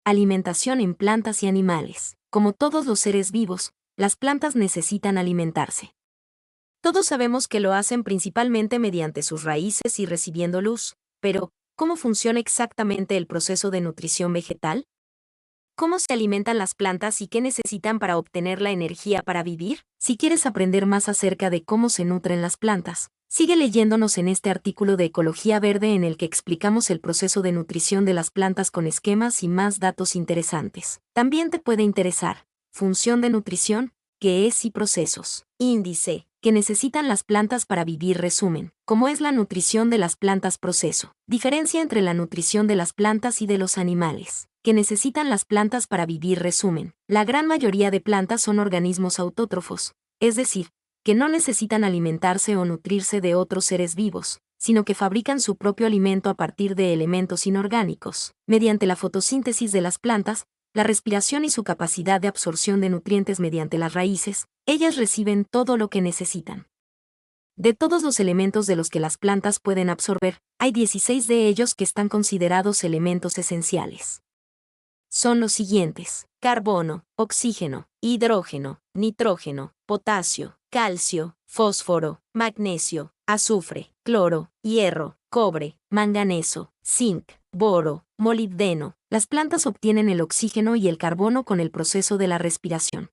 Alimentación en plantas y animales. Como todos los seres vivos, las plantas necesitan alimentarse. Todos sabemos que lo hacen principalmente mediante sus raíces y recibiendo luz, pero ¿cómo funciona exactamente el proceso de nutrición vegetal? ¿Cómo se alimentan las plantas y qué necesitan para obtener la energía para vivir? Si quieres aprender más acerca de cómo se nutren las plantas, sigue leyéndonos en este artículo de Ecología Verde en el que explicamos el proceso de nutrición de las plantas con esquemas y más datos interesantes. También te puede interesar función de nutrición, qué es y procesos. Índice que necesitan las plantas para vivir. Resumen, ¿cómo es la nutrición de las plantas? Proceso. Diferencia entre la nutrición de las plantas y de los animales. Que necesitan las plantas para vivir. Resumen, la gran mayoría de plantas son organismos autótrofos, es decir, que no necesitan alimentarse o nutrirse de otros seres vivos, sino que fabrican su propio alimento a partir de elementos inorgánicos. Mediante la fotosíntesis de las plantas, la respiración y su capacidad de absorción de nutrientes mediante las raíces, ellas reciben todo lo que necesitan. De todos los elementos de los que las plantas pueden absorber, hay 16 de ellos que están considerados elementos esenciales. Son los siguientes: carbono, oxígeno, hidrógeno, nitrógeno, potasio, calcio, fósforo, magnesio, azufre, cloro, hierro, cobre, manganeso, zinc, boro, molibdeno. Las plantas obtienen el oxígeno y el carbono con el proceso de la respiración.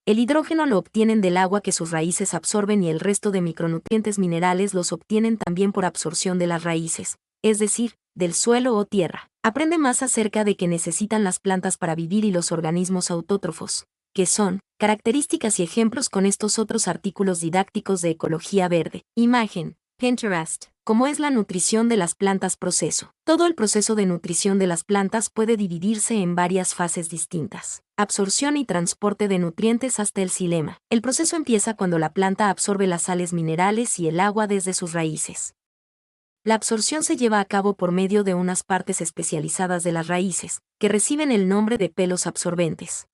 El hidrógeno lo obtienen del agua que sus raíces absorben y el resto de micronutrientes minerales los obtienen también por absorción de las raíces, es decir, del suelo o tierra. Aprende más acerca de qué necesitan las plantas para vivir y los organismos autótrofos, que son características y ejemplos con estos otros artículos didácticos de Ecología Verde. Imagen, Pinterest. ¿Cómo es la nutrición de las plantas? Proceso. Todo el proceso de nutrición de las plantas puede dividirse en varias fases distintas. Absorción y transporte de nutrientes hasta el xilema. El proceso empieza cuando la planta absorbe las sales minerales y el agua desde sus raíces. La absorción se lleva a cabo por medio de unas partes especializadas de las raíces, que reciben el nombre de pelos absorbentes.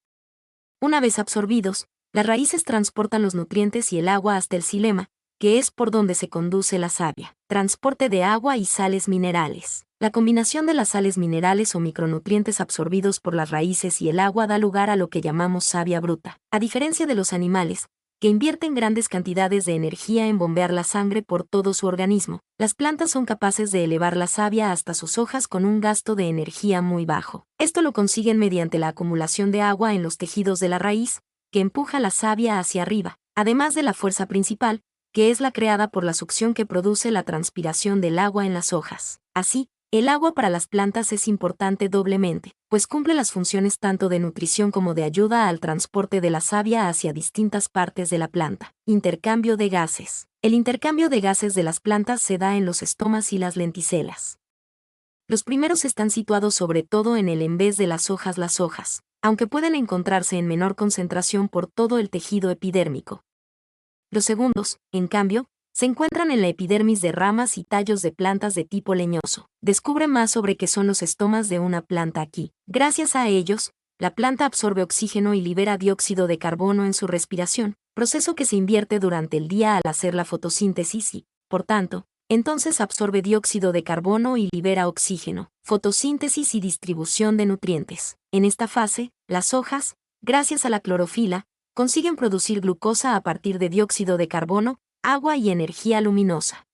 Una vez absorbidos, las raíces transportan los nutrientes y el agua hasta el xilema, que es por donde se conduce la savia. Transporte de agua y sales minerales. La combinación de las sales minerales o micronutrientes absorbidos por las raíces y el agua da lugar a lo que llamamos savia bruta. A diferencia de los animales, que invierten grandes cantidades de energía en bombear la sangre por todo su organismo, las plantas son capaces de elevar la savia hasta sus hojas con un gasto de energía muy bajo. Esto lo consiguen mediante la acumulación de agua en los tejidos de la raíz, que empuja la savia hacia arriba, además de la fuerza principal, que es la creada por la succión que produce la transpiración del agua en las hojas. Así, el agua para las plantas es importante doblemente, pues cumple las funciones tanto de nutrición como de ayuda al transporte de la savia hacia distintas partes de la planta. Intercambio de gases. El intercambio de gases de las plantas se da en los estomas y las lenticelas. Los primeros están situados sobre todo en el en vez de las hojas, aunque pueden encontrarse en menor concentración por todo el tejido epidérmico. Los segundos, en cambio, se encuentran en la epidermis de ramas y tallos de plantas de tipo leñoso. Descubre más sobre qué son los estomas de una planta aquí. Gracias a ellos, la planta absorbe oxígeno y libera dióxido de carbono en su respiración, proceso que se invierte durante el día al hacer la fotosíntesis y, por tanto, entonces absorbe dióxido de carbono y libera oxígeno. Fotosíntesis y distribución de nutrientes. En esta fase, las hojas, gracias a la clorofila, consiguen producir glucosa a partir de dióxido de carbono, agua y energía luminosa.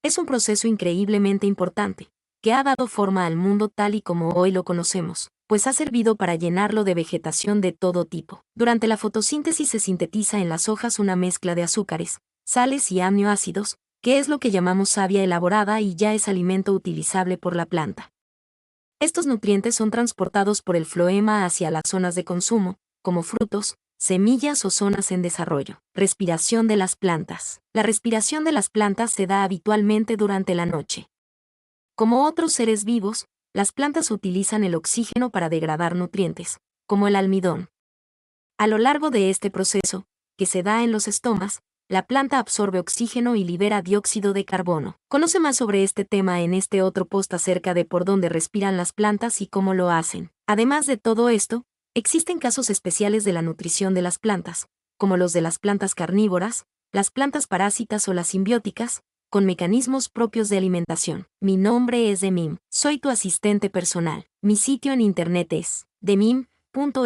Es un proceso increíblemente importante, que ha dado forma al mundo tal y como hoy lo conocemos, pues ha servido para llenarlo de vegetación de todo tipo. Durante la fotosíntesis se sintetiza en las hojas una mezcla de azúcares, sales y aminoácidos, que es lo que llamamos savia elaborada y ya es alimento utilizable por la planta. Estos nutrientes son transportados por el floema hacia las zonas de consumo, como frutos, semillas o zonas en desarrollo. Respiración de las plantas. La respiración de las plantas se da habitualmente durante la noche. Como otros seres vivos, las plantas utilizan el oxígeno para degradar nutrientes, como el almidón. A lo largo de este proceso, que se da en los estomas, la planta absorbe oxígeno y libera dióxido de carbono. Conoce más sobre este tema en este otro post acerca de por dónde respiran las plantas y cómo lo hacen. Además de todo esto, existen casos especiales de la nutrición de las plantas, como los de las plantas carnívoras, las plantas parásitas o las simbióticas, con mecanismos propios de alimentación. Mi nombre es Demim, soy tu asistente personal. Mi sitio en internet es demim.es.tl.